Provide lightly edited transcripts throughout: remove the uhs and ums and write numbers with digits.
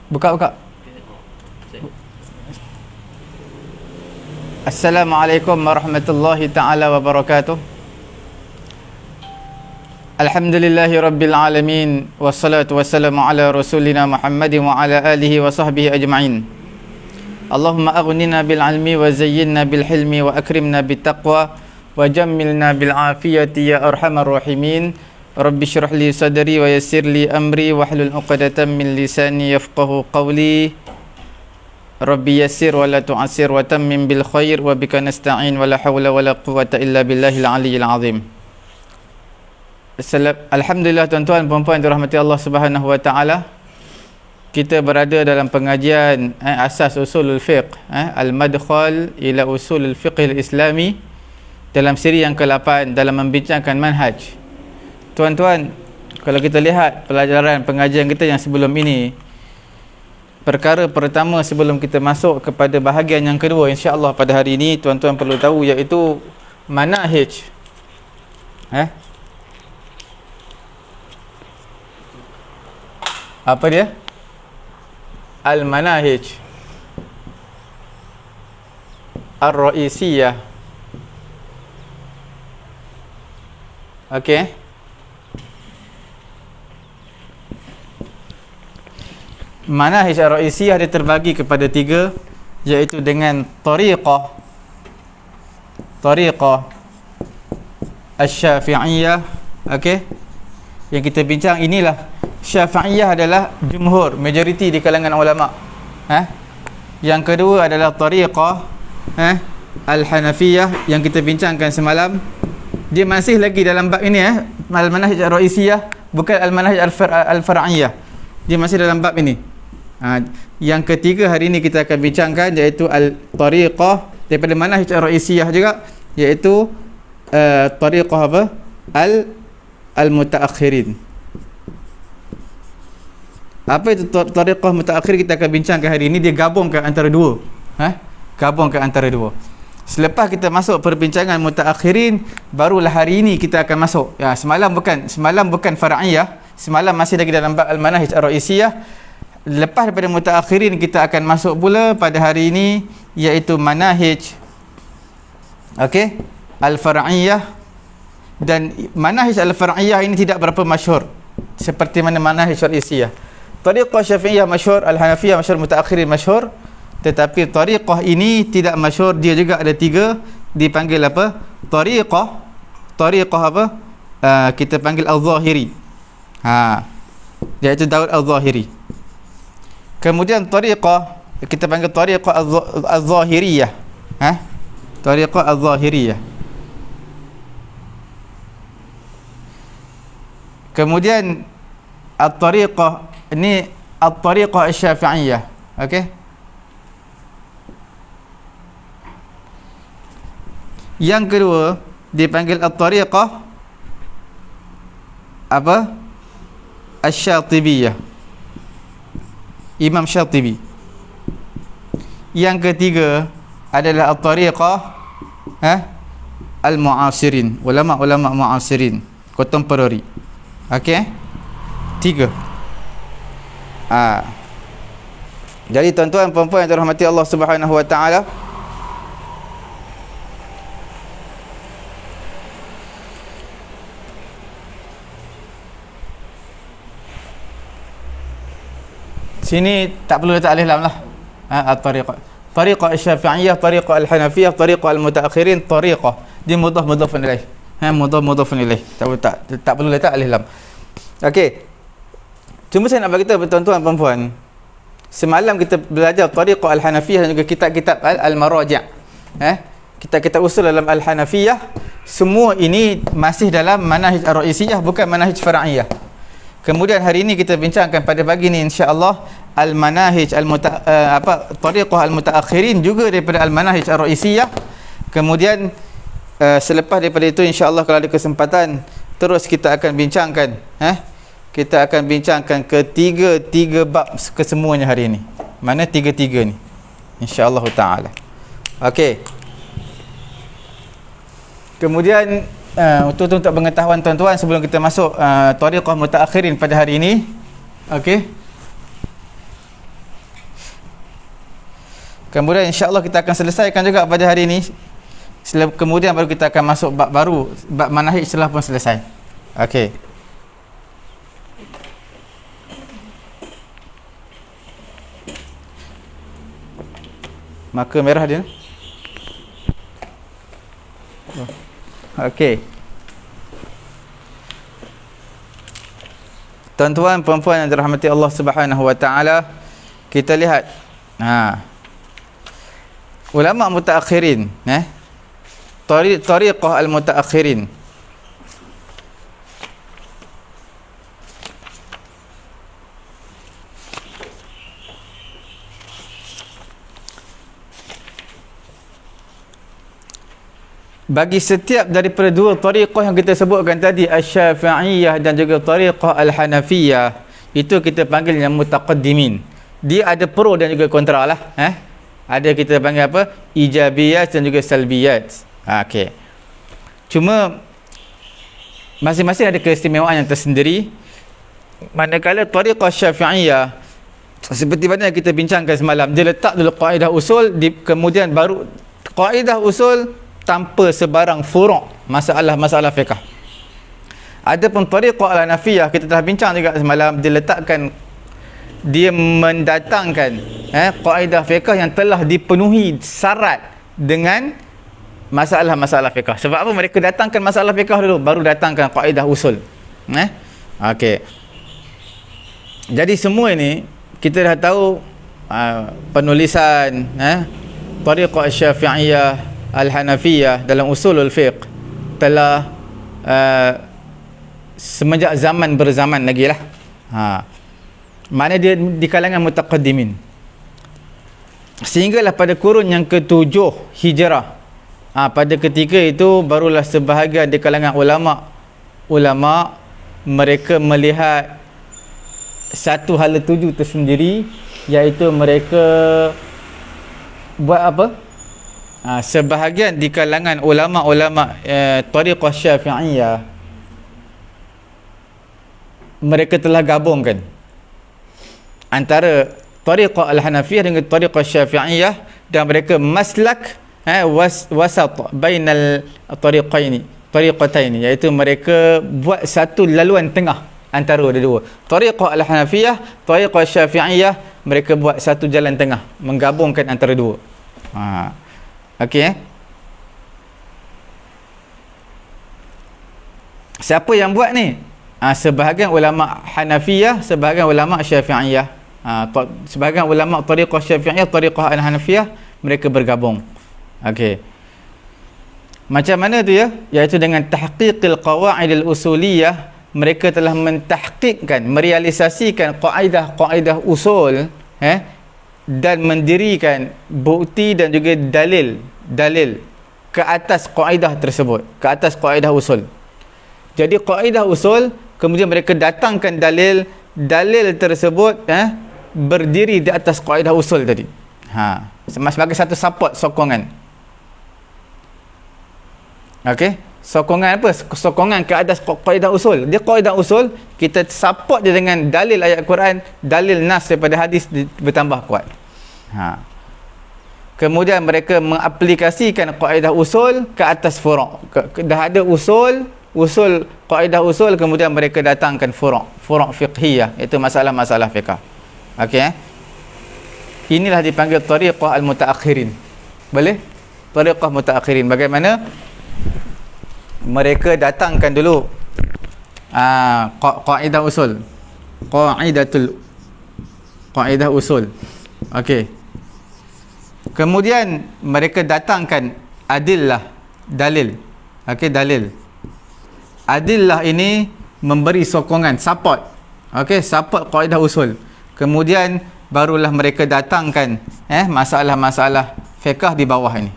Buka. Assalamualaikum warahmatullahi ta'ala wabarakatuh. Alhamdulillahi rabbil alamin. Wassalatu wassalamu ala rasulina Muhammadin wa ala alihi wa sahbihi ajma'in. Allahumma aghnina bil ilmi wa zayyinna bil hilmi wa akrimna bit taqwa wa jammilna bil afiyati ya arhamar rahimin. Rabbi syrah li sadri wa yassir li amri wahlul 'uqdatam min lisani yafqahu qawli. Rabbi yassir wa la tu'assir wa tammim bil khair wa bika nasta'in wa la hawla wa la quwwata illa billahil aliyyil azim. Alhamdulillah tuan-tuan puan-puan dirahmati Allah Subhanahu wa taala. Kita berada dalam pengajian asas usulul fiqh, al-madkhal ila usulul fiqh al-islami, dalam siri yang ke-8 dalam membincangkan manhaj. Tuan-tuan, kalau kita lihat pelajaran pengajian kita yang sebelum ini, perkara pertama sebelum kita masuk kepada bahagian yang kedua insya-Allah pada hari ini, tuan-tuan perlu tahu, iaitu manahij. Apa dia? Al-manahij ar-ra'isiyah. Okey. Manahij ar-ra'isiyah dia terbagi kepada 3, iaitu dengan tariqah asy-syafi'iyah. Okey, yang kita bincang inilah Syafi'iyah adalah jumhur, majoriti di kalangan ulama. Yang kedua adalah tariqah al-hanafiyah yang kita bincangkan semalam. Dia masih lagi dalam bab ini, al-manahij ar-ra'isiyah, bukan al-manahij al-far'iyah. Dia masih dalam bab ini. Yang ketiga hari ini kita akan bincangkan, iaitu al-tariqah daripada manahij ar-ra'isiyah juga, iaitu tariqah apa? Al-mutaakhirin. Apa itu tariqah mutaakhir? Kita akan bincangkan hari ini. Dia gabungkan antara dua. Gabungkan antara dua. Selepas kita masuk perbincangan mutaakhirin, barulah hari ini kita akan masuk. Semalam bukan far'iyah. Semalam masih lagi dalam bab al-manahij ar-ra'isiyah. Lepas daripada mutaakhirin, kita akan masuk pula pada hari ini, iaitu manahij al-far'iyah. Dan manahij al-far'iyah ini tidak berapa masyhur seperti mana manahij ar-ra'isiyah. Tariqah Syafi'iyah masyhur, Al-Hanafiyah masyhur, Mutaakhirin masyhur. Tetapi tariqah ini tidak masyhur. Dia juga ada 3, dipanggil apa? Tariqah apa? Kita panggil Al-Zahiri. Iaitu Daud Al-Zahiri. Kemudian tariqah kita panggil tariqah Al-Zahiriyah. Tariqah Al-Zahiriyah. Kemudian at-tariqah ini at-tariqah asy-syafi'iyah. Okey. Yang kedua dipanggil at-tariqah apa? Asy-Syatibiyah. Imam Syatibi. Yang ketiga adalah at-tariqah al-mu'asirin, ulama-ulama mu'asirin, contemporary. Okey? 3. Jadi tuan-tuan puan-puan yang dirahmati Allah Subhanahu wa taala, sini tak perlu letak alif lam lah. Tariqah asy-syafi'iyah, tariqah al-hanafiyah, tariqah al-mutaakhirin, tariqah. Dia mudhaf ilaih. Mudhaf ilaih. Tak perlu letak alif lam. Okey. Cuma saya nak bagi tahu tuan-tuan puan-puan, semalam kita belajar tariqah al-hanafiyah dan juga kitab-kitab al-maraji'. Kitab-kitab usul dalam al-hanafiyah, semua ini masih dalam manahij ar-ra'isiyah, bukan manahij far'iyah. Kemudian hari ini kita bincangkan pada pagi ini insya-Allah al-manahij tariqah al-mutaakhirin, juga daripada al-manahij ar-ra'isiyah. Kemudian selepas daripada itu insya-Allah kalau ada kesempatan, terus kita akan bincangkan kita akan bincangkan ketiga bab kesemuanya hari ini. Mana tiga-tiga ni? Insya-Allah taala. Okey. Kemudian untuk pengetahuan tuan-tuan sebelum kita masuk tariqah mutaakhirin pada hari ini, okey. Kemudian insya-Allah kita akan selesaikan juga pada hari ini. Kemudian baru kita akan masuk bab baru, bab manahij setelah pun selesai. Okey. Maka merah dia. Okey. Tuan-tuan puan-puan yang dirahmati Allah Subhanahu wa taala, kita lihat ulama mutaakhirin, tariqah al-mutaakhirin. Bagi setiap daripada dua tariqah yang kita sebutkan tadi, Asy-Syafi'iyah dan juga tariqah Al-Hanafiyah, itu kita panggil yang mutaqaddimin. Dia ada pro dan juga kontra lah. Ada kita panggil apa? Ijabiyat dan juga salbiyat. Okey. Cuma masing-masing ada keistimewaan yang tersendiri. Manakala tariqah Syafi'iyah, seperti mana yang kita bincangkan semalam, dia letak dulu kaedah usul, kemudian baru kaedah usul tanpa sebarang furu' masalah-masalah fiqh. Adapun tariqah al-Hanafiyah, kita telah bincang juga semalam, dia mendatangkan kaedah fiqh yang telah dipenuhi syarat dengan masalah-masalah fiqh. Sebab apa? Mereka datangkan masalah fiqh dulu, baru datangkan kaedah usul. Okey. Jadi semua ini kita dah tahu penulisan tariqah Syafi'iyah, Al-Hanafiyah dalam usulul fiqh telah semenjak zaman berzaman lagi lah. Mana dia di kalangan mutaqaddimin. Sehinggalah pada kurun yang ke-7 Hijrah, pada ketika itu barulah sebahagian di kalangan ulama mereka melihat satu hala tuju tersendiri, iaitu mereka buat apa? Sebahagian di kalangan ulama-ulama tariqah Syafi'iyah, mereka telah gabungkan antara tariqah Al-Hanafiyah dengan tariqah Syafi'iyah, dan mereka maslak wasat bainal tariqataini, iaitu mereka buat satu laluan tengah antara dua. Tariqah Al-Hanafiyah, tariqah Syafi'iyah, mereka buat satu jalan tengah, menggabungkan antara dua. Okey. Siapa yang buat ni? Sebahagian ulama Hanafiyah, sebahagian ulama Syafi'iyah. Sebahagian ulama tariqah Syafi'iyah, tariqah Al-Hanafiyah, mereka bergabung. Okey. Macam mana tu ya? Iaitu dengan tahqiqil qawaid al-usuliyah, mereka telah mentahqiqkan, merealisasikan kaedah-kaedah usul, dan mendirikan bukti dan juga dalil ke atas kaedah tersebut, ke atas kaedah usul. Jadi kaedah usul, kemudian mereka datangkan dalil tersebut berdiri di atas kaedah usul tadi. Sebagai satu support, sokongan. Okey, sokongan apa? Sokongan ke atas kaedah usul. Dia kaedah usul, kita support dia dengan dalil ayat Quran, dalil nas daripada hadis bertambah kuat. Kemudian mereka mengaplikasikan kaedah usul ke atas furu'. Dah ada usul kaedah usul, kemudian mereka datangkan furu' fiqhiyah, itu masalah-masalah fiqh. Okey. Inilah dipanggil tariqah al-mutaakhirin. Boleh? Tariqah mutaakhirin. Bagaimana? Mereka datangkan dulu kaedah usul, kaedah usul. Okey. Kemudian mereka datangkan dalil. Okey, dalil. Adillah ini memberi sokongan, support. Okey, support kaedah usul. Kemudian barulah mereka datangkan masalah-masalah fiqh di bawah ini.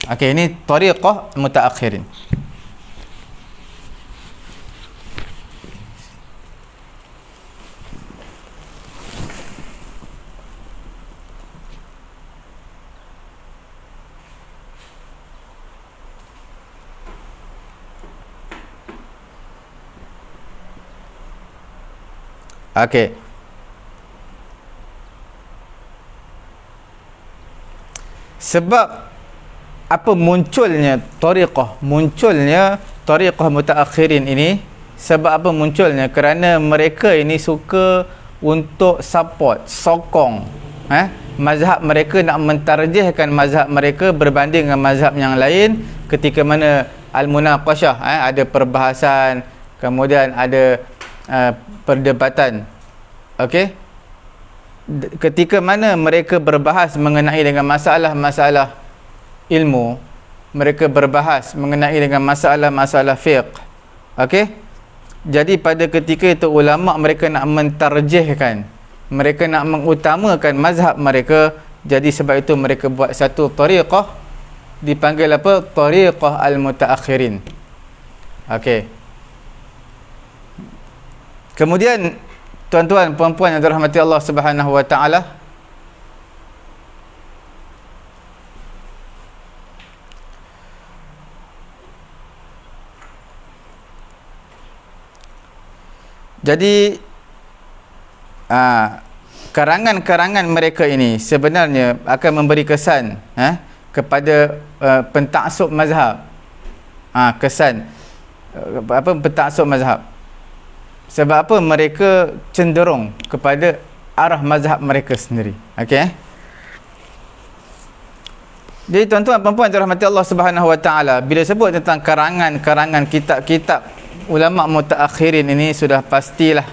Okey, ini tariqah mutaakhirin. Okey. Sebab apa munculnya tariqah mutaakhirin ini, sebab apa munculnya? Kerana mereka ini suka untuk sokong mazhab mereka, nak mentarjihkan mazhab mereka berbanding dengan mazhab yang lain. Ketika mana al-munaqashah, ada perbahasan, kemudian ada perdebatan, okey, ketika mana mereka berbahas mengenai dengan masalah-masalah ilmu, mereka berbahas mengenai dengan masalah-masalah fiqh, okey, jadi pada ketika itu ulama mereka nak mentarjihkan, mereka nak mengutamakan mazhab mereka. Jadi sebab itu mereka buat satu tariqah, dipanggil apa? Tariqah al-mutaakhirin. Okey. Kemudian tuan-tuan puan-puan yang dirahmati Allah Subhanahu wa taala, jadi karangan-karangan mereka ini sebenarnya akan memberi kesan kepada pentaksub mazhab. Kesan pentaksub mazhab. Sebab apa? Mereka cenderung kepada arah mazhab mereka sendiri. Okey. Jadi tuan-tuan puan-puan dirahmati Allah Subhanahu wa taala, bila sebut tentang karangan-karangan kitab-kitab ulama mutaakhirin ini, sudah pastilah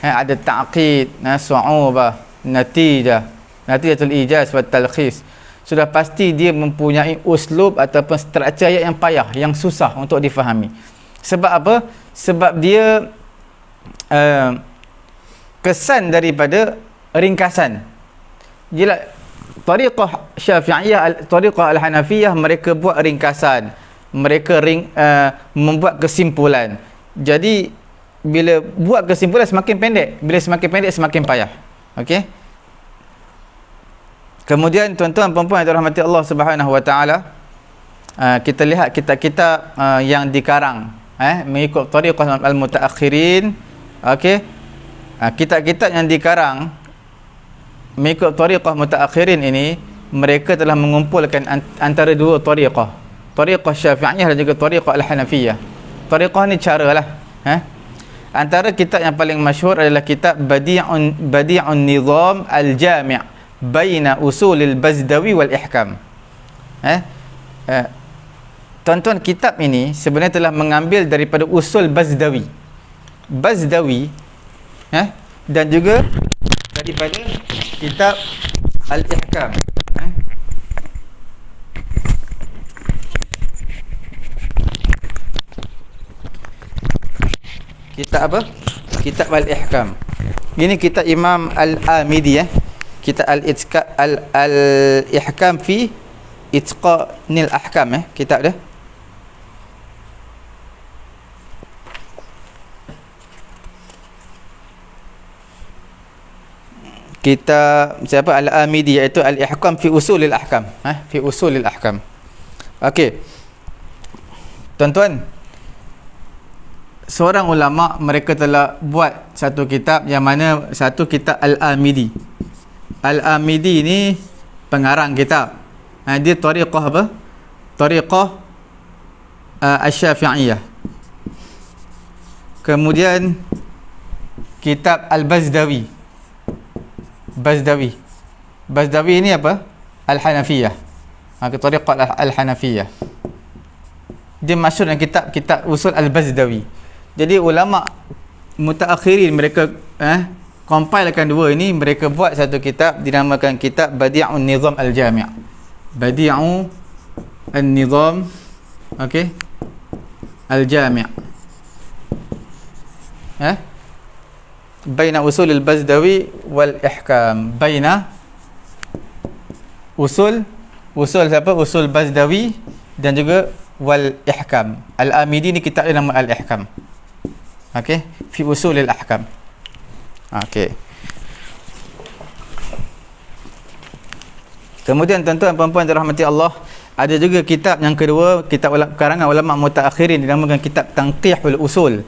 ada ta'qid, su'ubah, natijatul ijaz wa talkhis. Sudah pasti dia mempunyai uslub ataupun struktur ayat yang payah, yang susah untuk difahami. Sebab apa? Sebab dia kesan daripada ringkasan. Jila tariqah Syafi'iyah, tariqah Al-Hanafiyah, mereka buat ringkasan, mereka membuat kesimpulan. Jadi bila buat kesimpulan semakin pendek, bila semakin pendek semakin payah. Okey. Kemudian tuan-tuan puan-puan yang dirahmati Allah Subhanahu wa taala, kita lihat kitab-kitab yang dikarang mengikut tariqah al-mutaakhirin. Okey. Kitab-kitab yang dikarang mengikut tariqah mutaakhirin ini, mereka telah mengumpulkan antara dua tariqah, tariqah Syafi'iyah dan juga tariqah Al-Hanafiyah. Tariqah ni caralah. Antara kitab yang paling masyhur adalah kitab Badi'un Nizam Al-Jami' baina Usulil Bazdawi wal Ihkam. Tuan-tuan, kitab ini sebenarnya telah mengambil daripada usul Bazdawi dan juga daripada kitab Al-Ihkam. Kitab apa? Kitab Al-Ihkam. Ini kitab Imam Al-Amidi, kitab Al-Ihkam fi Itqanil Ahkam, kitab dia. Kitab siapa? Al-Amidi, iaitu Al-Ihkam fi Usulil Ahkam, fi Usulil Ahkam. Okey. Tuan-tuan, seorang ulama mereka telah buat satu kitab, yang mana satu kitab Al-Amidi. Al-Amidi ni pengarang kitab. Dia tariqah apa? Tariqah Asy-Syafi'iyah. Kemudian kitab Al-Bazdawi. Bazdawi ini apa? Al-Hanafiyah. Tariqah Al-Hanafiyah. Dia masyhur dengan kitab usul Al-Bazdawi. Jadi ulama mutaakhirin mereka compilekan dua ini, mereka buat satu kitab dinamakan kitab Badi'un Nizam Al-Jami'. Badi'un Nizam, okey, Al-Jami'. Baina Usul Al-Bazdawi wal Ihkam. Baina usul siapa? Usul Bazdawi dan juga wal Ihkam. Al-Amidi ni kitab dia nama Al-Ihkam. Okey, fi Usulil Ahkam. Okey. Kemudian tuan-tuan puan-puan dirahmati Allah, ada juga kitab yang kedua, kitab karangan ulama mutaakhirin, dinamakan kitab Tanqihul Usul.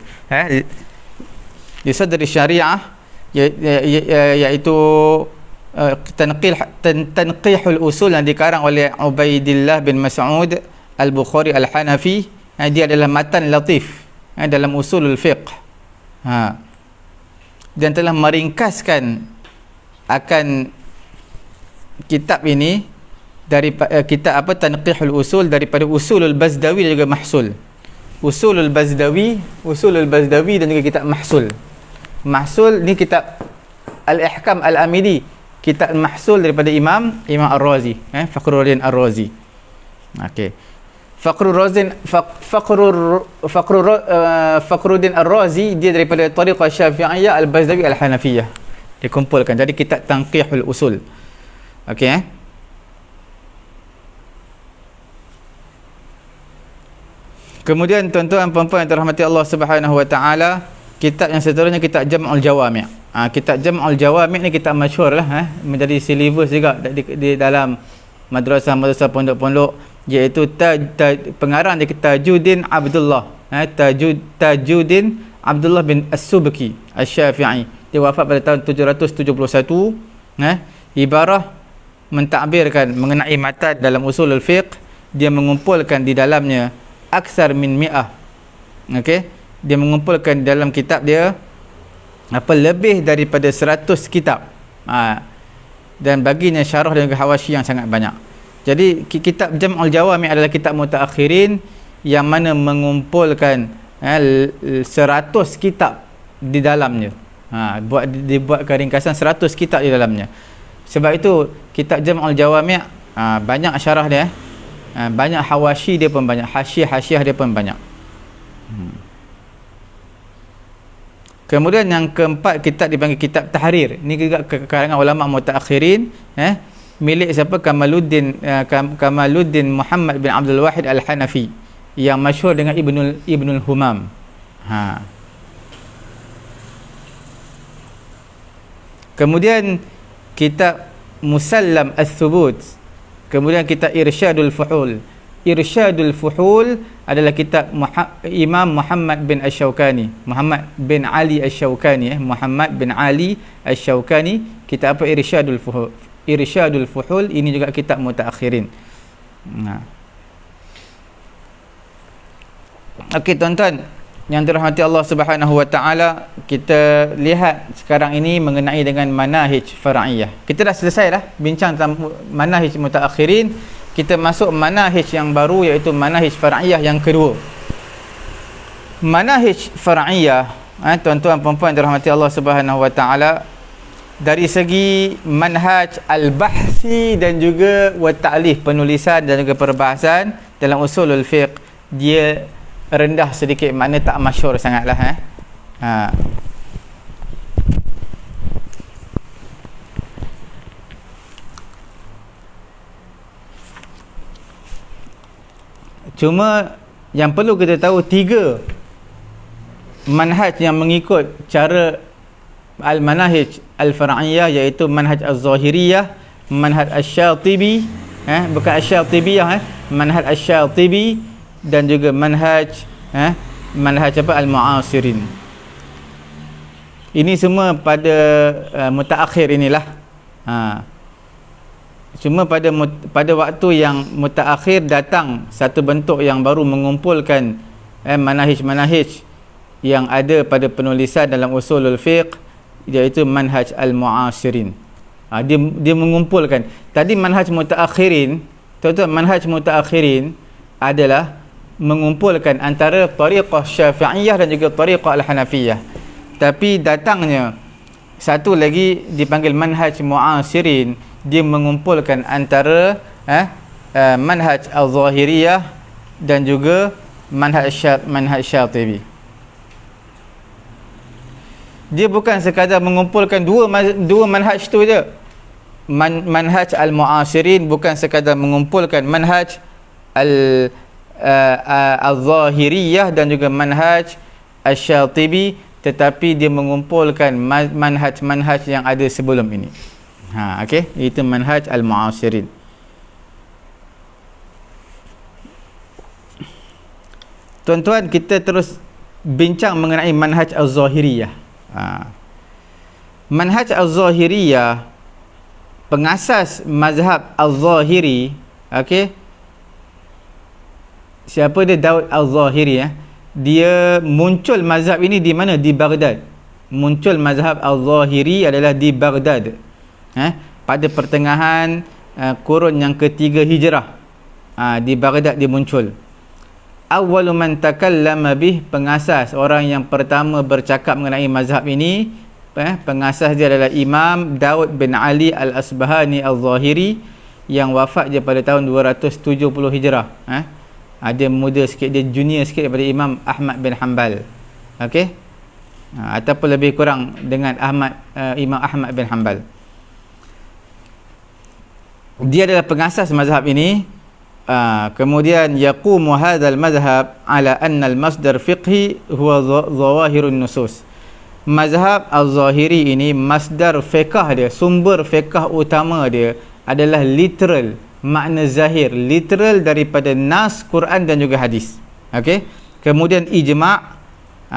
Di sadri syariah, iaitu Tanqihul Usul yang dikarang oleh Ubaidillah bin Mas'ud Al-Bukhari Al-Hanafi. Dia adalah matan latif dalam usulul fiqh. Dan telah meringkaskan akan kitab ini dari kitab Tanqihul Usul daripada Usulul Bazdawi dan juga Mahsul. Usulul Bazdawi dan juga kitab Mahsul. Mahsul ni kitab Al-Ihkam Al-Amidi, kitab Mahsul daripada Imam Ar-Razi, Fakhruddin Ar-Razi. Okey. Fakhruddin Ar-Razi dia daripada Tariqah Syafi'iyah, Al-Bazdawi, Al-Hanafiyah. Dikumpulkan jadi kitab Tanqihul Usul. Okey. Kemudian tuan-tuan puan-puan yang dirahmati Allah Subhanahu wa taala, kitab yang seterusnya kitab Jam'ul Jawami'. Kitab Jam'ul Jawami' ni kitab masyhur lah, menjadi silibus juga di dalam madrasah pondok-pondok, iaitu pengarang dia Tajuddin Abdullah. Tajuddin Abdullah bin As-Subki Asy-Syafi'i. Dia wafat pada tahun 771. Ibarah mentakbirkan mengenai matan dalam usulul fiqh, dia mengumpulkan di dalamnya aksar min mi'ah. Okey, dia mengumpulkan dalam kitab dia lebih daripada 100 kitab. Dan baginya syarah dan hawasyi yang sangat banyak. Jadi kitab Jam'ul Jawami' adalah kitab mutaakhirin yang mana mengumpulkan 100 kitab di dalamnya. Dibuatkan ringkasan 100 kitab di dalamnya. Sebab itu kitab Jam'ul Jawami' banyak syarah dia, banyak hawasyi dia pun banyak, hasyiah dia pun banyak. Kemudian yang keempat, kitab dipanggil kitab Tahrir. Ini juga kalangan ulama mutaakhirin, milik siapa? Kamaluddin Muhammad bin Abdul Wahid Al-Hanafi, yang masyhur dengan Ibnul Humam. Kemudian kitab Musallam Ats-Tsubut. Kemudian kitab Irsyadul Fuhul. Irsyadul Fuhul adalah kitab Imam Muhammad bin Asy-Syaukani, Muhammad bin Ali Asy-Syaukani, Muhammad bin Ali Asy-Syaukani. Kitab apa? Irsyadul Fuhul. Irsyadul Fuhul ini juga kitab mutaakhirin. Okey tuan-tuan yang dirahmati Allah Subhanahu wa taala, kita lihat sekarang ini mengenai dengan manahij far'iyah. Kita dah selesai dah bincang tentang manahij mutaakhirin. Kita masuk manahij yang baru, iaitu manahij far'iyah yang kedua. Manahij far'iyah, tuan-tuan puan-puan yang dirahmati Allah Subhanahu wa taala, dari segi manhaj al-bahsi dan juga wa ta'lif, penulisan dan juga perbahasan dalam usulul fiqh, dia rendah sedikit, makna tak masyhur sangatlah. Cuma yang perlu kita tahu, 3 manhaj yang mengikut cara al-manahij al-far'iyah, iaitu manhaj az-zahiriyah, manhaj asy-Syatibi, bukan asy-Syatibiyah, manhaj asy-Syatibi, dan juga manhaj al-mu'asirin. Ini semua pada mutaakhir inilah. Cuma pada waktu yang mutaakhir datang satu bentuk yang baru mengumpulkan manahij-manahij yang ada pada penulisan dalam usulul fiqh, iaitu manhaj al-mu'asirin. Dia mengumpulkan. Tadi manhaj mutaakhirin, tuan-tuan, manhaj mutaakhirin adalah mengumpulkan antara tariqah Syafi'iyah dan juga tariqah Al-Hanafiyah. Tapi datangnya satu lagi dipanggil manhaj mu'asirin, dia mengumpulkan antara manhaj al-zahiriyah dan juga manhaj Syatibi. Dia bukan sekadar mengumpulkan dua manhaj tu je. Manhaj al-mu'asirin bukan sekadar mengumpulkan manhaj al-zahiriyah dan juga manhaj al-Syatibi, tetapi dia mengumpulkan manhaj-manhaj yang ada sebelum ini. Okey, itu manhaj al-mu'asirin. Tuan-tuan, kita terus bincang mengenai manhaj al-zahiriyah. Manhaj al-zahiriyah pengasas mazhab Al-Zahiri, okey, siapa dia? Daud Al-Zahiri, ya. Dia muncul mazhab ini di mana? Di Baghdad. Muncul mazhab Al-Zahiri adalah di Baghdad, pada pertengahan kurun yang ketiga Hijrah. Di Baghdad dia muncul. Awwalu man takallama bih, pengasas, orang yang pertama bercakap mengenai mazhab ini, pengasas dia adalah Imam Daud bin Ali Al-Asbahani Al-Zahiri, yang wafat dia pada tahun 270 Hijrah. Dia muda sikit, dia junior sikit daripada Imam Ahmad bin Hanbal. Okey, ataupun lebih kurang dengan Imam Ahmad bin Hanbal. Dia adalah pengasas mazhab ini. Kemudian yaqumu hadzal mazhab ala anna al-masdar fiqhi huwa zawahirun nusus. Mazhab Al-Zahiri ini, masdar fiqh dia, sumber fiqh utama dia adalah literal, makna zahir, literal daripada nas Quran dan juga hadis. Okey, kemudian ijma',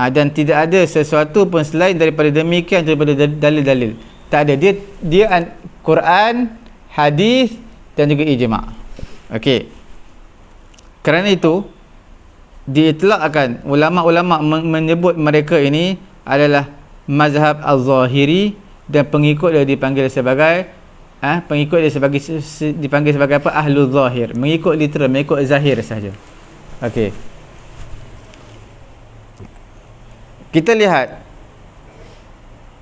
dan tidak ada sesuatu pun selain daripada demikian, daripada dalil-dalil. Tak ada, dia Quran, hadis dan juga ijma'. Okey, kerana itu diitlaqkan, ulama-ulama menyebut mereka ini adalah mazhab Al-Zahiri, dan pengikut dia dipanggil sebagai dipanggil sebagai apa? Ahlul Zahir, mengikut literal, mengikut zahir saja. Okey, kita lihat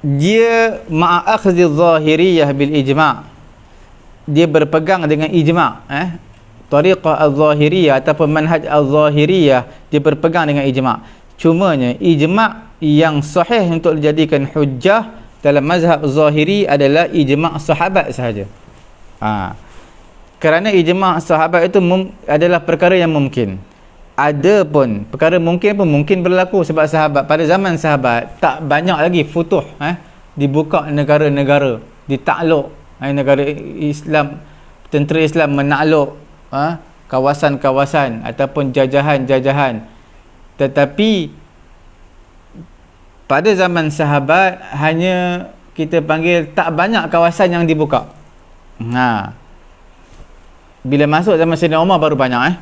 dia ma'akhzi zahiriyah bil ijma', dia berpegang dengan ijma', tariqah al-zahiriyah ataupun manhaj al-zahiriyah, dia berpegang dengan ijma'. Cumanya ijma' yang sahih untuk dijadikan hujjah dalam mazhab Zahiri adalah ijma' sahabat sahaja. Kerana ijma' sahabat itu adalah perkara yang mungkin. Ada pun perkara mungkin pun mungkin berlaku, sebab sahabat, pada zaman sahabat tak banyak lagi futuh, dibuka negara-negara, ditakluk negara Islam, tentera Islam menakluk kawasan-kawasan ataupun jajahan-jajahan. Tetapi pada zaman sahabat hanya kita panggil tak banyak kawasan yang dibuka. Bila masuk zaman Sayyidina Umar baru banyak.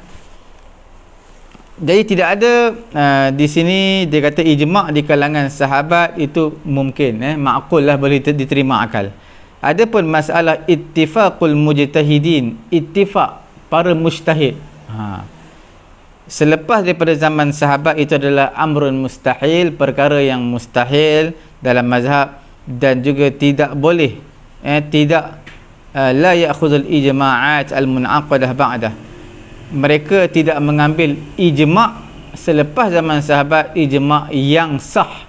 Jadi tidak ada di sini dia kata ijma' di kalangan sahabat itu mungkin, ma'qul lah, boleh diterima akal. Adapun masalah ittifaqul mujtahidin, ittifaq para mujtahid, selepas daripada zaman sahabat itu adalah amrun mustahil, perkara yang mustahil dalam mazhab, dan juga tidak boleh, la ya'khudhul ijma'at al-mun'aqadah ba'dah, mereka tidak mengambil ijma' selepas zaman sahabat, ijma' yang sah,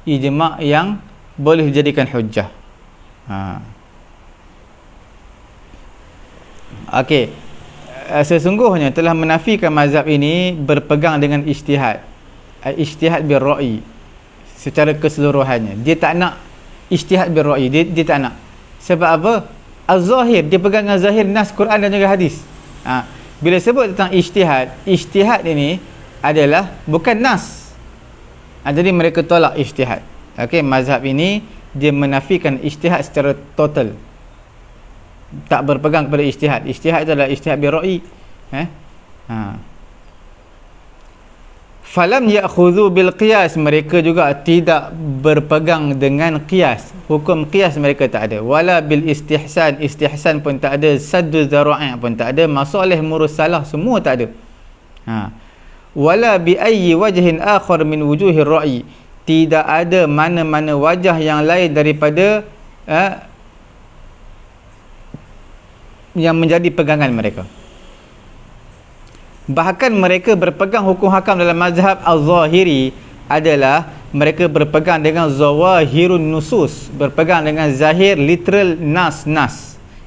ijma' yang boleh dijadikan hujjah. Okey, sesungguhnya telah menafikan mazhab ini berpegang dengan ijtihad, ijtihad bil ra'i secara keseluruhannya. Dia tak nak ijtihad bil ra'i, dia tak nak. Sebab apa? Az-zahir, dia pegang dengan zahir nas Quran dan juga hadis. Bila sebut tentang ijtihad, ijtihad ini adalah bukan nas. Jadi mereka tolak ijtihad. Okey, mazhab ini dia menafikan ijtihad secara total, tak berpegang kepada ijtihad. Ijtihad adalah ijtihad bi ra'i. Falam ya'khudhu bil qiyas, mereka juga tidak berpegang dengan qiyas, hukum qiyas mereka tak ada. Wala bil istihsan, istihsan pun tak ada. Saddu dzara'i' pun tak ada. masalih mursalah semua tak ada. Wala bi ayyi wajhin akhar min wujuhir ra'i, tidak ada mana-mana wajah yang lain daripada yang menjadi pegangan mereka. Bahkan mereka berpegang hukum hakam dalam mazhab Al-Zahiri adalah mereka berpegang dengan zawahirun nusus, berpegang dengan zahir literal nas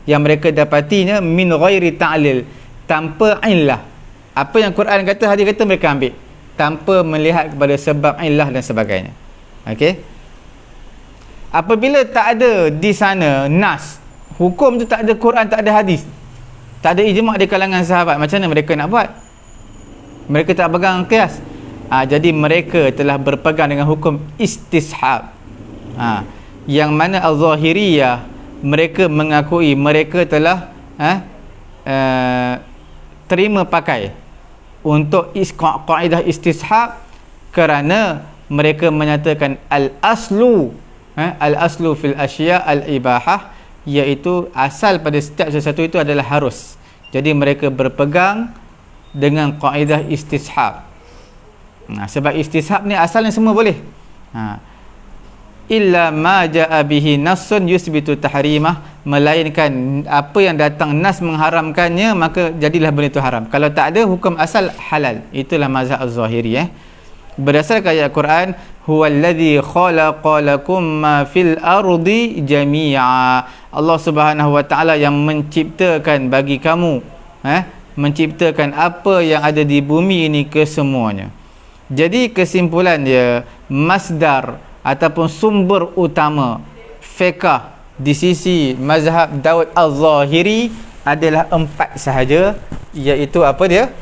yang mereka dapatinya min ghairi ta'lil, tanpa illah. Apa yang Quran kata, hadis kata, mereka ambil tanpa melihat kepada sebab illah dan sebagainya. Okey, apabila tak ada di sana nas, hukum tu tak ada, Quran tak ada, hadis tak ada, ijma' di kalangan sahabat, macam mana mereka nak buat? Mereka tak pegang qiyas. Jadi mereka telah berpegang dengan hukum istishab, yang mana Al-Zahiriyah mereka mengakui mereka telah terima pakai untuk kaedah istishab, kerana mereka menyatakan al-aslu fil asya al-ibahah, iaitu asal pada setiap sesuatu itu adalah harus. Jadi mereka berpegang dengan kaedah istishab. Sebab istishab ni asalnya semua boleh. Illa ma jaa bihi nassun yusbitu tahrimah, melainkan apa yang datang nas mengharamkannya, maka jadilah benda itu haram. Kalau tak ada hukum asal halal. Itulah mazhab az-Zahiri. Berdasarkan ayat Quran, huwallazi khalaqa lakum ma fil ardi jami'a. Allah Subhanahu wa taala yang menciptakan bagi kamu, menciptakan apa yang ada di bumi ini kesemuanya. Jadi kesimpulan dia, masdar ataupun sumber utama fiqh di sisi mazhab Daud al-Zahiri adalah 4 sahaja, iaitu apa dia?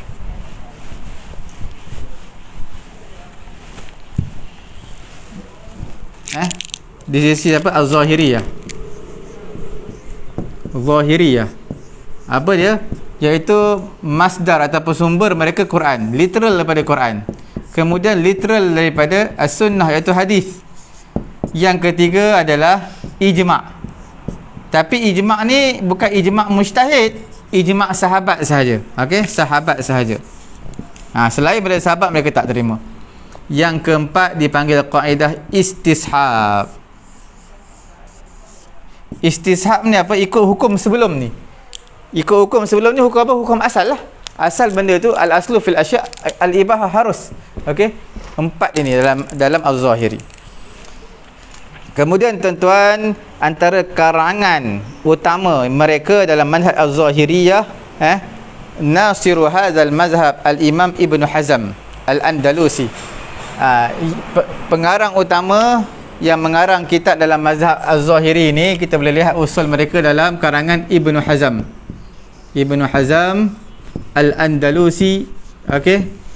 Di sisi apa? Al-Zahiriyah. Zahiriyah. Apa dia? Iaitu masdar ataupun sumber mereka Quran, literal daripada Quran. Kemudian literal daripada as-sunnah, iaitu hadis. Yang ketiga adalah ijma'. Tapi ijma' ni bukan ijma' mujtahid, ijma' sahabat sahaja. Okey, sahabat sahaja. Selain daripada sahabat mereka tak terima. Yang keempat dipanggil kaedah istishab. Istishab ni apa? Ikut hukum sebelum ni. Ikut hukum sebelum ni, hukum apa? Hukum asal lah. Asal benda tu al-aslu fil asya' al-ibahah, harus. Okey, 4 ini dalam az-Zahiri. Kemudian tuan-tuan, antara karangan utama mereka dalam manhaj az-Zahiriyah, nasiru hadzal mazhab al-Imam Ibn Hazm al-Andalusi. Pengarang utama yang mengarang kitab dalam mazhab az-Zahiri ini, kita boleh lihat usul mereka dalam karangan Ibn Hazm. Ibn Hazm al-Andalusi. Okey.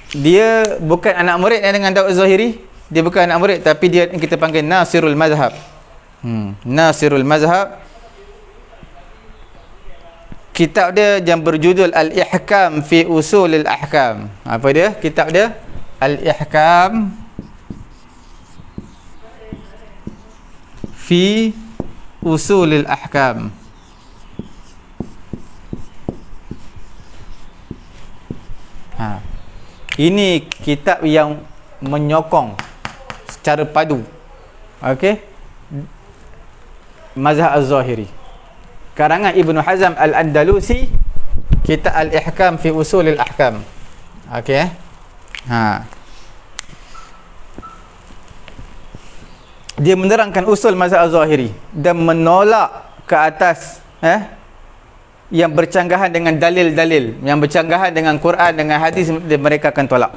Dia bukan anak murid dengan Daud az-Zahiri. Dia bukan anak murid, tapi dia kita panggil Nasirul Mazhab. Nasirul Mazhab. Kitab dia yang berjudul Al-Ihkam fi Usulil Ahkam. Apa dia? Kitab dia Al-Ihkam fi Usulil Ahkam. Ini kitab yang menyokong secara padu, okey, mazhab az-Zahiri. Karangan Ibn Hazm al-Andalusi, kitab Al-Ihkam fi Usulil Ahkam. Okey. Dia menerangkan usul mazhab az-Zahiri dan menolak ke atas yang bercanggahan dengan dalil-dalil, yang bercanggahan dengan Quran, dengan hadis, mereka akan tolak.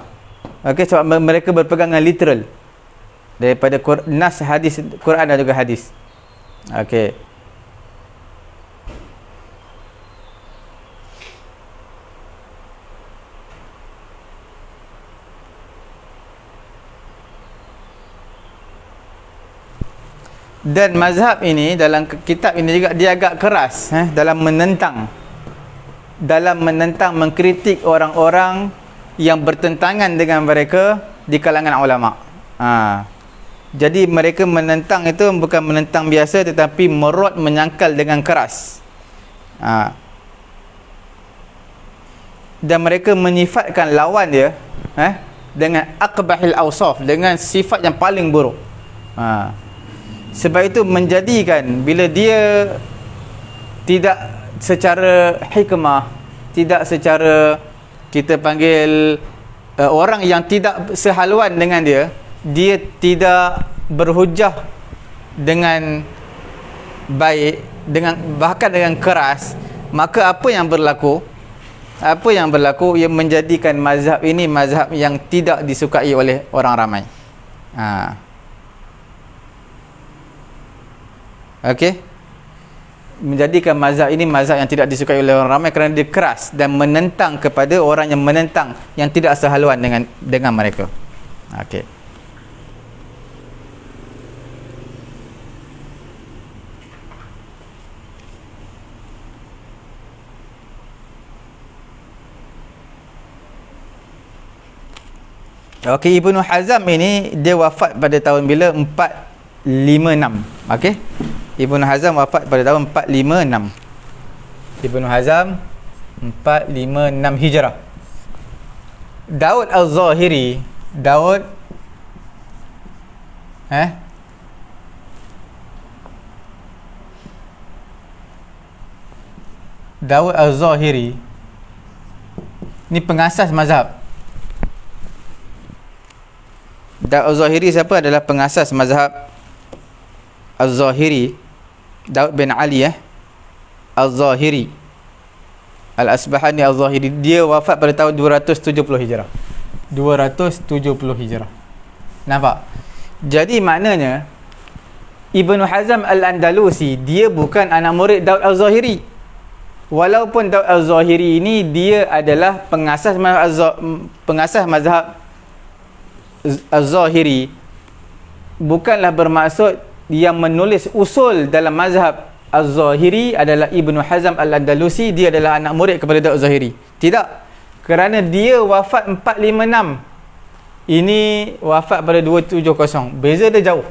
Okey, sebab mereka berpegang dengan literal daripada nas hadis Quran dan juga hadis. Okey. Dan mazhab ini, dalam kitab ini juga dia agak keras dalam menentang mengkritik orang-orang yang bertentangan dengan mereka di kalangan ulama. Jadi mereka menentang itu bukan menentang biasa, tetapi merot, menyangkal dengan keras. Dan mereka menyifatkan lawan dia dengan aqbahil awsaf, dengan sifat yang paling buruk. Sebab itu menjadikan bila dia tidak secara hikmah, tidak secara kita panggil orang yang tidak sehaluan dengan dia, dia tidak berhujah dengan baik, dengan bahkan dengan keras, maka apa yang berlaku? Apa yang berlaku? Ia menjadikan mazhab ini mazhab yang tidak disukai oleh orang ramai. Okey, menjadikan mazhab ini mazhab yang tidak disukai oleh orang ramai kerana dia keras dan menentang kepada orang yang menentang, yang tidak sehaluan dengan mereka. Okey. Okey, Ibnu Hazm ini dia wafat pada tahun bila? 456. Okey. Ibnu Hazm wafat pada tahun 456. Ibnu Hazm 456 Hijrah. Daud Al-Zahiri, Daud Daud Al-Zahiri ni pengasas mazhab. Daud Al-Zahiri siapa? Adalah pengasas mazhab Al-Zahiri, Daud bin Ali Al-Zahiri, Al-Asbahani Al-Zahiri. Dia wafat pada tahun 270 Hijrah. 270 Hijrah. Nampak? Jadi maknanya Ibnu Hazm Al-Andalusi dia bukan anak murid Daud Al-Zahiri. Walaupun Daud Al-Zahiri ini dia adalah pengasas mazhab Al-Zahiri, bukanlah bermaksud yang menulis usul dalam mazhab Al-Zahiri adalah Ibnu Hazm Al-Andalusi, dia adalah anak murid kepada Daud Al-Zahiri. Tidak. Kerana dia wafat 456. Ini wafat pada 270. Beza dia jauh.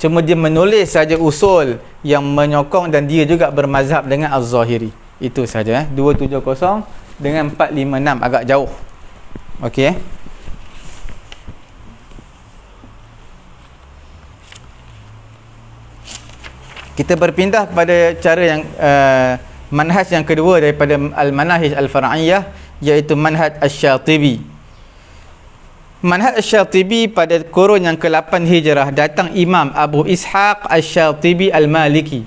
Cuma dia menulis saja usul yang menyokong dan dia juga bermazhab dengan Al-Zahiri. Itu saja 270 dengan 456 agak jauh. Okey. Kita berpindah kepada cara yang manhaj yang kedua daripada Al-Manahij Al-Far'iyah, iaitu manhaj Asy-Syatibi. Manhaj Asy-Syatibi pada kurun yang ke-8 Hijrah datang Imam Abu Ishaq Asy-Syatibi Al-Maliki.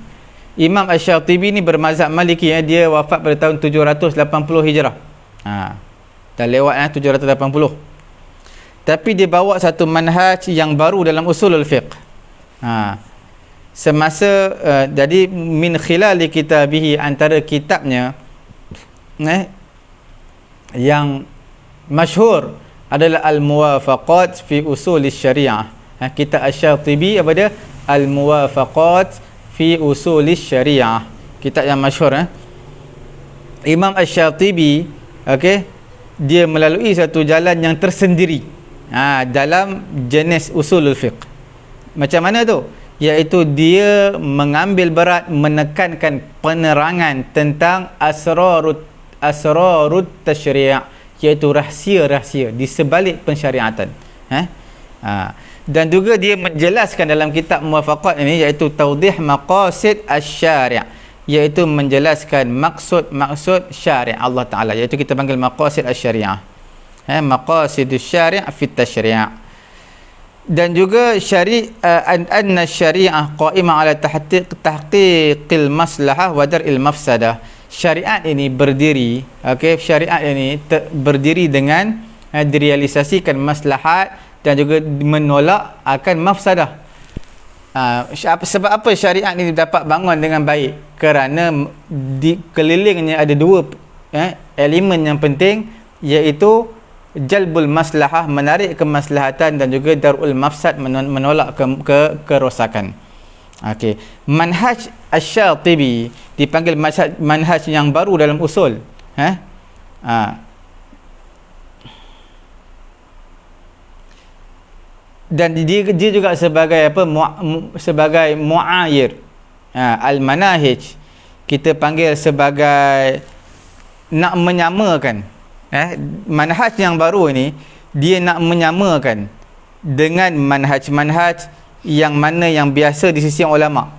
Imam Asy-Syatibi ni bermazhab Maliki dia wafat pada tahun 780 Hijrah. Dah lewat 780. Tapi dia bawa satu manhaj yang baru dalam usulul fiqh. Semasa jadi min khilali kitabihi, antara kitabnya yang masyhur adalah Al-Muwafaqat fi Usul Syariah. Kitab Asy-Syatibi apa dia? Al-Muwafaqat fi Usul Syariah. Kitab yang masyhur Imam Asy-Syatibi, okey, dia melalui satu jalan yang tersendiri dalam jenis usulul fiqh. Macam mana tu? Iaitu dia mengambil berat menekankan penerangan tentang asrarut tasyri', iaitu rahsia-rahsia di sebalik pensyariatan. Dan juga dia menjelaskan dalam kitab Muwafaqat ini, iaitu Tawdih Maqasid Asy-Syari', iaitu menjelaskan maksud-maksud syari' Allah Ta'ala, iaitu kita panggil Maqasid Asy-Syari'ah. Maqasidus Syari' fi Tasyri'. Dan juga anna syari'ah qa'imah ala tahqiqil maslahah wa dar'il mafsadah. Syariat ini berdiri, syariat ini berdiri dengan direalisasikan maslahat dan juga menolak akan mafsadah. Sebab apa syariat ini dapat bangun dengan baik? Kerana di kelilingnya ada dua elemen yang penting, iaitu jalbul maslahah, menarik kemaslahatan, dan juga darul mafsad, menolak kerosakan. Okey, manhaj Asy-Syatibi dipanggil manhaj yang baru dalam usul. Dan dia juga sebagai apa? Sebagai mu'ayir. Al-Manahij kita panggil sebagai nak menyamakan. Manhaj yang baru ini dia nak menyamakan dengan manhaj-manhaj yang mana yang biasa di sisi ulama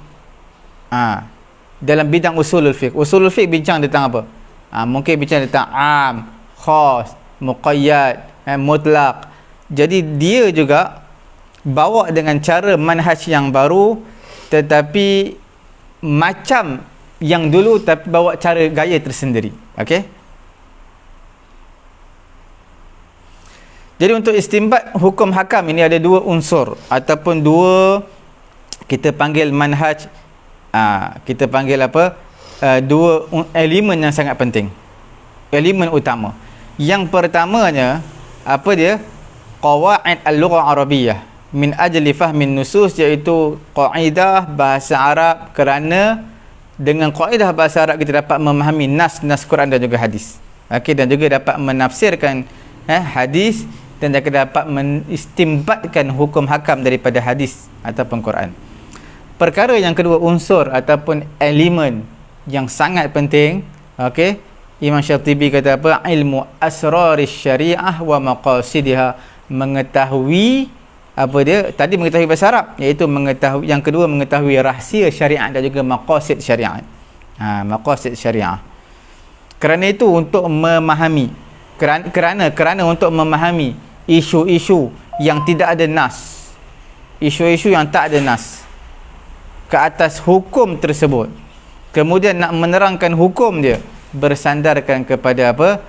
dalam bidang usulul fiqh. Usulul fiqh bincang tentang apa? Mungkin bincang tentang am, khas, muqayyad, mutlaq. Jadi dia juga bawa dengan cara manhaj yang baru, tetapi macam yang dulu, tapi bawa cara gaya tersendiri. Okey. Jadi untuk istinbat hukum hakam ini ada dua unsur ataupun dua, kita panggil manhaj, kita panggil apa, dua elemen yang sangat penting, elemen utama. Yang pertamanya apa dia? Qawaid al-lughah arabiyyah min ajli fahmin nusus, iaitu kaidah bahasa Arab, kerana dengan kaidah bahasa Arab kita dapat memahami nas Quran dan juga hadis. Dan juga dapat menafsirkan hadis dan juga dapat menistimbatkan hukum hakam daripada hadis ataupun Quran. Perkara yang kedua, unsur ataupun elemen yang sangat penting, okey, Imam Syatibi kata apa? Ilmu asraris syariah wa maqasidiha, mengetahui apa dia? Tadi mengetahui bahasa Arab, iaitu mengetahui, yang kedua mengetahui rahsia syariat dan juga maqasid syariat. Maqasid syariah. Kerana itu untuk memahami, kerana untuk memahami isu-isu yang tidak ada nas, isu-isu yang tak ada nas ke atas hukum tersebut, kemudian nak menerangkan hukum dia, bersandarkan kepada apa?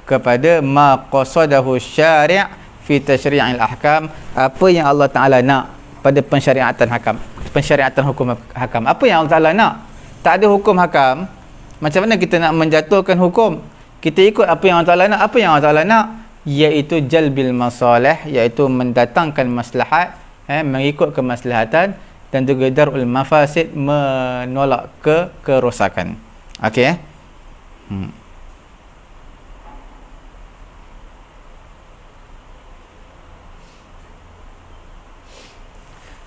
Kepada ma qasadahu syari' fi tasyri'il ahkam, apa yang Allah Taala nak pada pensyariatan hakam, pensyariatan hukum hakam. Apa yang Allah Taala nak? Tak ada hukum hakam, macam mana kita nak menjatuhkan hukum? Kita ikut apa yang Allah Taala nak. Apa yang Allah Taala nak? Iaitu jalbil masalih, iaitu mendatangkan maslahat, mengikut kemaslahatan, dan juga darul mafasid, menolak kerosakan. Okey.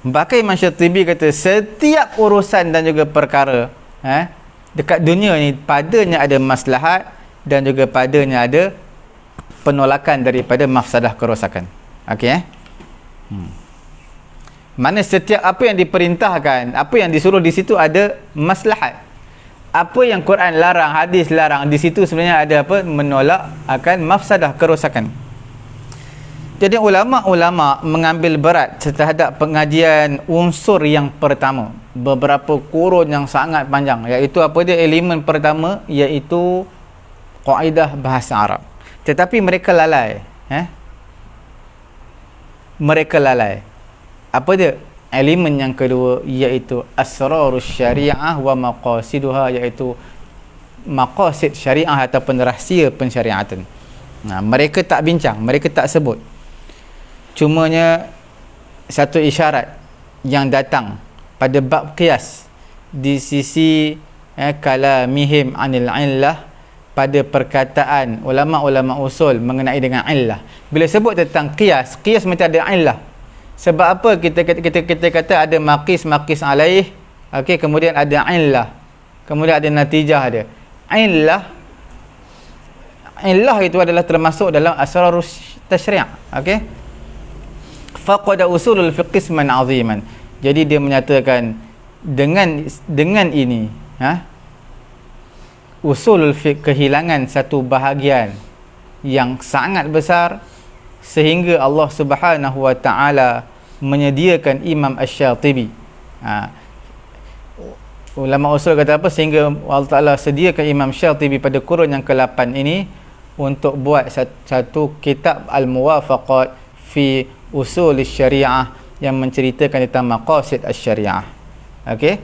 Bahkan Imam Syatibi kata setiap urusan dan juga perkara dekat dunia ni, padanya ada maslahat dan juga padanya ada penolakan daripada mafsadah kerosakan. Okey. Mana setiap apa yang diperintahkan, apa yang disuruh di situ ada maslahat. Apa yang Quran larang, hadis larang, di situ sebenarnya ada apa? Menolak akan mafsadah kerosakan. Jadi ulama-ulama mengambil berat terhadap pengajian unsur yang pertama, beberapa kurun yang sangat panjang, iaitu apa dia? Elemen pertama iaitu kaedah bahasa Arab. Tetapi mereka lalai, mereka lalai. Apa dia? Elemen yang kedua iaitu asrarus syariah wa maqasiduha, iaitu maqasid syariah ataupun rahsia pensyariatan. Mereka tak bincang, mereka tak sebut. Cumanya satu isyarat yang datang pada bab qiyas di sisi kalamihim anil illah, pada perkataan ulama-ulama usul mengenai dengan illah. Bila sebut tentang qiyas, qiyas mesti ada illah. Sebab apa kita kata ada maqis alaih, okey, kemudian ada illah, kemudian ada natijah dia. Illah itu adalah termasuk dalam asrarus tasyri', okey. Faqada usulul fiqh qisman aziman. Jadi dia menyatakan dengan ini, usulul fiqh kehilangan satu bahagian yang sangat besar, sehingga Allah Subhanahu wa taala menyediakan Imam Asy-Syatibi. Ulama usul kata apa? Sehingga Allah Taala sediakan Imam Syatibi pada kurun yang ke-8 ini untuk buat satu kitab Al-Muwafaqat fi Usul Syariah yang menceritakan tentang maqasid asy-syariah. Okey.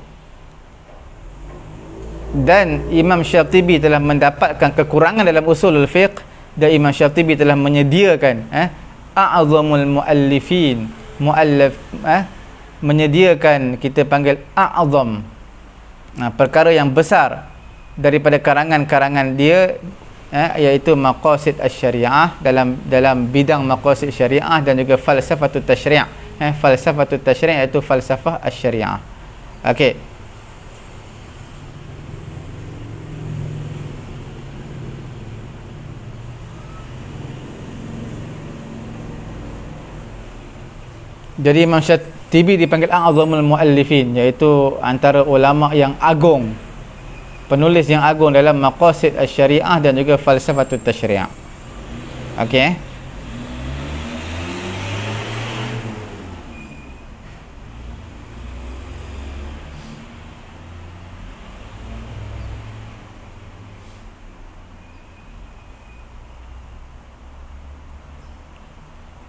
Dan Imam Syatibi telah mendapatkan kekurangan dalam usulul fiqh, dan Imam Syatibi telah menyediakan a'zamul muallifin, menyediakan, kita panggil a'zam, perkara yang besar daripada karangan-karangan dia, iaitu maqasid asy-syariah, dalam bidang maqasid syariah dan juga falsafatut tasyri'. Falsafatut tasyri' iaitu falsafah asy-syariah. Okey. Jadi Imam Syatibi dipanggil a'zamul muallifin, iaitu antara ulama yang agung, penulis yang agung dalam maqasid asy-syariah dan juga falsafatut tasyri'. Okey.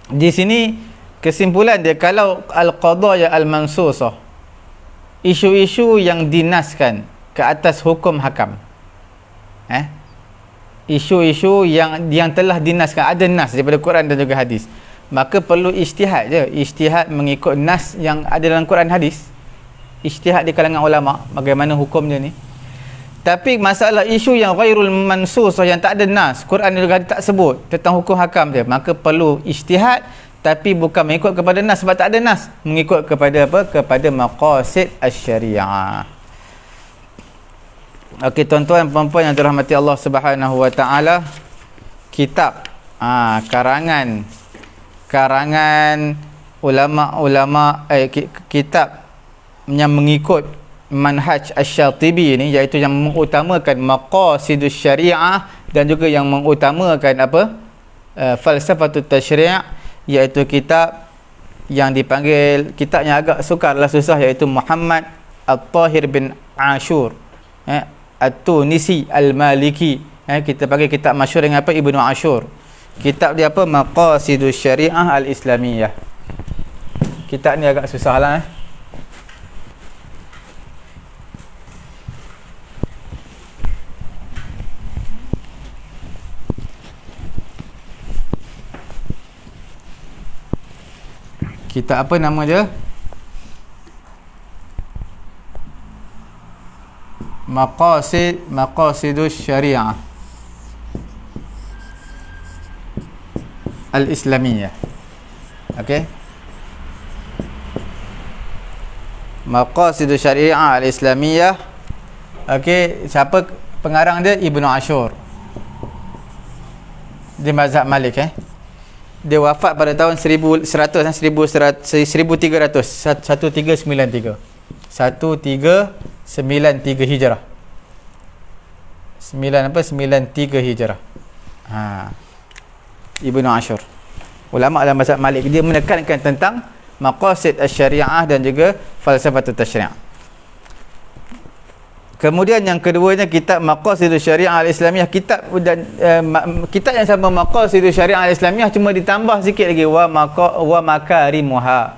Di sini kesimpulan dia, kalau al-qadaya al-mansusah, isu-isu yang dinaskan ke atas hukum hakam, isu-isu yang telah dinaskan, ada nas daripada Quran dan juga hadis, maka perlu ijtihad je, ijtihad mengikut nas yang ada dalam Quran hadis, ijtihad di kalangan ulama bagaimana hukumnya ni. Tapi masalah isu yang ghairul mansus, yang tak ada nas, Quran juga tak sebut tentang hukum hakam dia, maka perlu ijtihad, tapi bukan mengikut kepada nas sebab tak ada nas, mengikut kepada apa? Kepada maqasid asy-syariah. Okey tuan-tuan puan-puan yang dirahmati Allah Subhanahu wa taala, kitab karangan ulama-ulama kitab yang mengikut manhaj Asy-Syatibi ini, iaitu yang mengutamakan maqasidus syariah dan juga yang mengutamakan falsafatut tasyri', iaitu kitab yang dipanggil, kitab yang agak sukarlah susah, iaitu Muhammad At-Tahir bin Ashur At-Tunisi Al-Maliki. Kita panggil kitab masyhur dengan apa? Ibnu Ashur. Kitab dia apa? Maqasidus Syariah Al-Islamiyah. Kitab ni agak susah lah. Kitab apa nama dia? Maqasidus Syariah Al-Islamiyah. Okey. Maqasidus Syariah Al-Islamiyah. Okey, siapa pengarang dia? Ibnu Ashur. Di mazhab Malik Dia wafat pada tahun 1100 dan 1300 1393 Hijrah. 93 Hijrah. Ibnu Ashur, ulama dalam mazhab Malik. Dia menekankan tentang maqasid asy-syariah dan juga falsafatut tasyri'. Kemudian yang keduanya kitab Maqasidus Syariah Al-Islamiyah, kitab yang sama Maqasidus Syariah Al-Islamiyah, cuma ditambah sikit lagi wa makarimuha.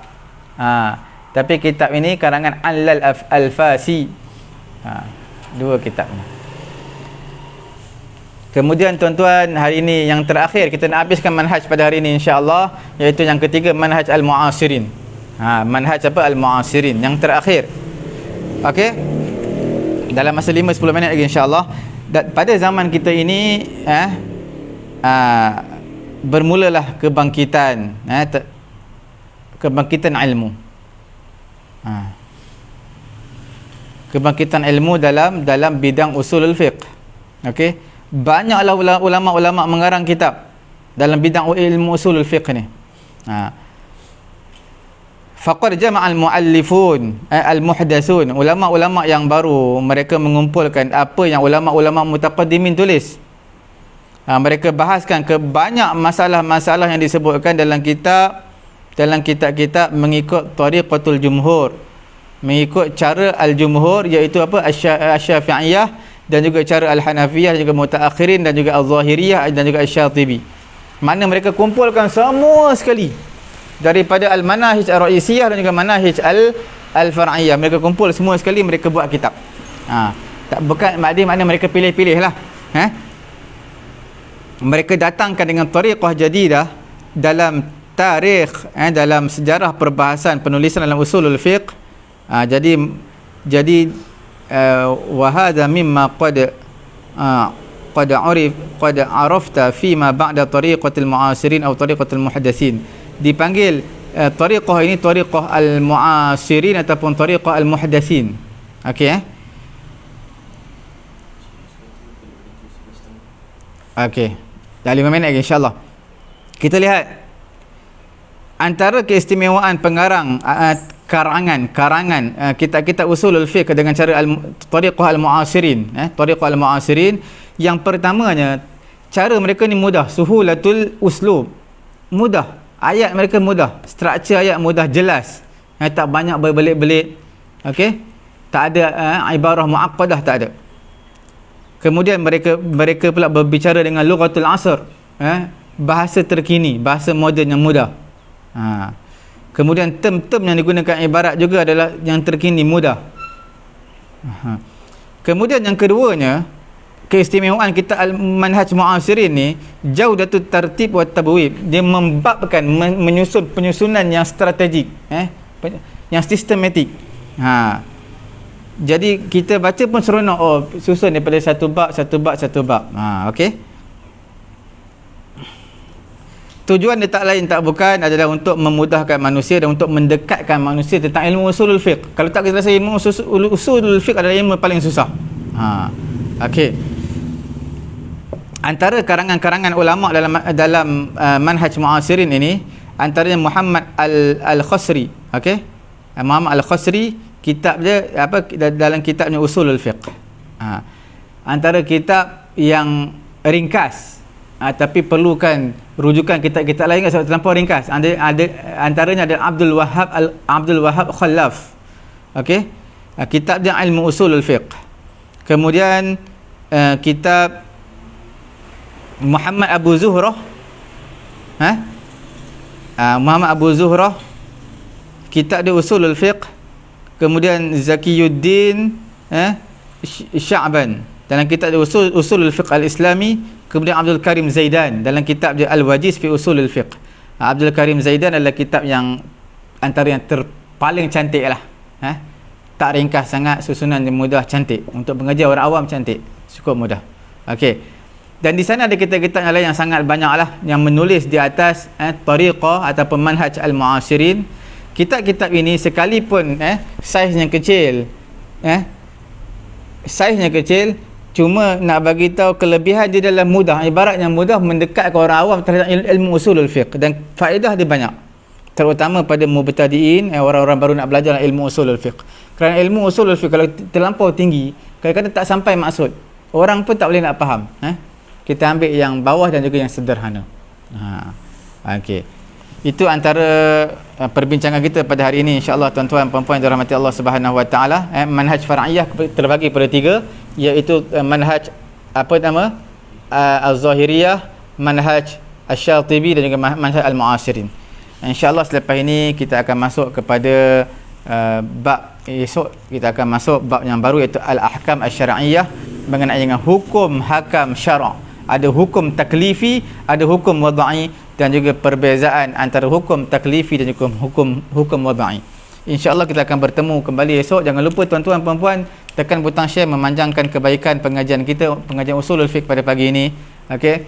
Tapi kitab ini karangan Allal Al-Fasi. Dua kitab ni. Kemudian tuan-tuan, hari ini yang terakhir kita nak habiskan manhaj pada hari ini insya-Allah, iaitu yang ketiga, manhaj Al-Mu'asirin. Manhaj apa? Al-Mu'asirin yang terakhir. Okey, dalam masa 5-10 minit lagi insya-Allah. Pada zaman kita ini bermulalah kebangkitan kebangkitan ilmu. Kebangkitan ilmu dalam bidang usulul fiqh. Okey, banyaklah ulama-ulama mengarang kitab dalam bidang ilmu usulul fiqh ni. Faqad jama'al muallifun al-muhdatsun, ulama-ulama yang baru, mereka mengumpulkan apa yang ulama-ulama mutaqaddimin tulis. Mereka bahaskan ke banyak masalah-masalah yang disebutkan dalam kitab-kitab mengikut tariqatul jumhur, mengikut cara al-jumhur, iaitu apa? Asy-Syafi'iyah, dan juga cara al-Hanafiyah, juga mutaakhirin, dan juga al-Zahiriyah, dan juga Asy-Syatibi. Mana mereka kumpulkan semua sekali daripada al-manahij ar-ra'isiyah dan juga manahij al-far'iyah. Mereka kumpul semua sekali, mereka buat kitab. Tak bukan makna mereka pilih-pilih lah. Mereka datangkan dengan tariqah jadidah dalam tarikh, dalam sejarah perbahasan penulisan dalam usulul fiqh. Jadi wa hadha mimma qad arafta fi ma ba'da tariqatil mu'asirin atau tariqatil muhaddatsin. Dipanggil tariqah ini tariqah al-mu'asirin ataupun tariqah al-muhdatsin. Okey Okey. Dah 5 minit lagi insya-Allah. Kita lihat antara keistimewaan pengarang karangan kitab-kitab usulul fiqh dengan cara tariqah al-mu'asirin, tariqah al-mu'asirin. Yang pertamanya, cara mereka ni mudah, suhulatul uslub, mudah. Ayat mereka mudah, struktur ayat mudah, jelas. Tak banyak berbelit-belit. Okey? Tak ada ibarah muaqqadah, tak ada. Kemudian mereka pula berbicara dengan lughatul asr, bahasa terkini, bahasa moden yang mudah. Kemudian term-term yang digunakan ibarat juga adalah yang terkini, mudah. Kemudian yang keduanya, keistimewaan kita al-manhaj mu'asirin ni, jauh dari tertib wa tabwib. Dia membabkan menyusun penyusunan yang strategik, yang sistematik. Jadi kita baca pun seronok. Oh, susun daripada satu bab, satu bab, satu bab. Okey. Tujuan dia tak lain tak bukan adalah untuk memudahkan manusia dan untuk mendekatkan manusia tentang ilmu usulul fiqh. Kalau tak kita rasa ilmu usulul fiqh adalah ilmu paling susah. Okey. Antara karangan-karangan ulama dalam manhaj muasirin ini, antaranya Muhammad Al-Khosri. Okey. Muhammad Al-Khosri, kitab dia dalam kitabnya Usulul Fiqh. Antara kitab yang ringkas, tapi perlukan rujukan kitab-kitab lain sebab terlampau ringkas. Antaranya ada Abdul Wahhab Khallaf. Okey. Kitab dia Ilmu Usulul Fiqh. Kemudian kitab Muhammad Abu Zuhrah. Muhammad Abu Zuhrah, kitab dia Usulul Fiqh. Kemudian Zakiyuddin Sya'ban dalam kitab dia Usulul Fiqh Al-Islami. Kemudian Abdul Karim Zaidan dalam kitab dia Al-Wajiz fi Usulul Fiqh. Abdul Karim Zaidan adalah kitab yang antara yang paling cantik lah. Tak ringkas sangat, susunan yang mudah, cantik. Untuk pengajar orang awam cantik, cukup mudah. Okey. Dan di sana ada kitab-kitab yang lain yang sangat banyak lah, yang menulis di atas tariqah ataupun manhaj al-mu'asirin. Kitab-kitab ini sekalipun saiznya kecil, saiznya kecil, cuma nak bagi tahu kelebihan dia dalam mudah, ibaratnya mudah mendekatkan orang awam terhadap ilmu usulul fiqh, dan faedah dia banyak, terutama pada mubtadiin, orang-orang baru nak belajar ilmu usulul fiqh. Kerana ilmu usulul fiqh kalau terlampau tinggi, kadang-kadang tak sampai maksud, orang pun tak boleh nak faham. Kita ambil yang bawah dan juga yang sederhana. Okey. Itu antara perbincangan kita pada hari ini, insya-Allah tuan-tuan puan-puan yang dirahmati Allah Subhanahu Wa Taala. Manhaj far'iyah terbagi pada 3, iaitu manhaj Az-Zahiriyah, manhaj Asy-Syatibi dan juga manhaj Al-Mu'asirin. Insya-Allah selepas ini kita akan masuk kepada bab, esok kita akan masuk bab yang baru, iaitu Al-Ahkam Asy-Syar'iyyah, mengenai dengan hukum hakam syara'. Ada hukum taklifi, ada hukum wadai, dan juga perbezaan antara hukum taklifi dan juga hukum wadai. InsyaAllah kita akan bertemu kembali esok. Jangan lupa tuan-tuan puan-puan tekan butang share, memanjangkan kebaikan pengajian kita, pengajian Usulul Fiqh pada pagi ini. Okey.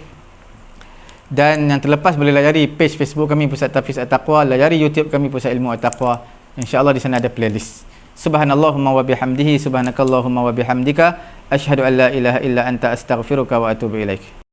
Dan yang terlepas boleh layari page Facebook kami Pusat Tahfiz At-Taqwa, layari YouTube kami Pusat Ilmu At-Taqwa. InsyaAllah di sana ada playlist. Subhanallahumma wa bihamdihi, subhanakallahumma wa bihamdika, asyhadu an la ilaha illa anta astaghfiruka wa atubu ilaik.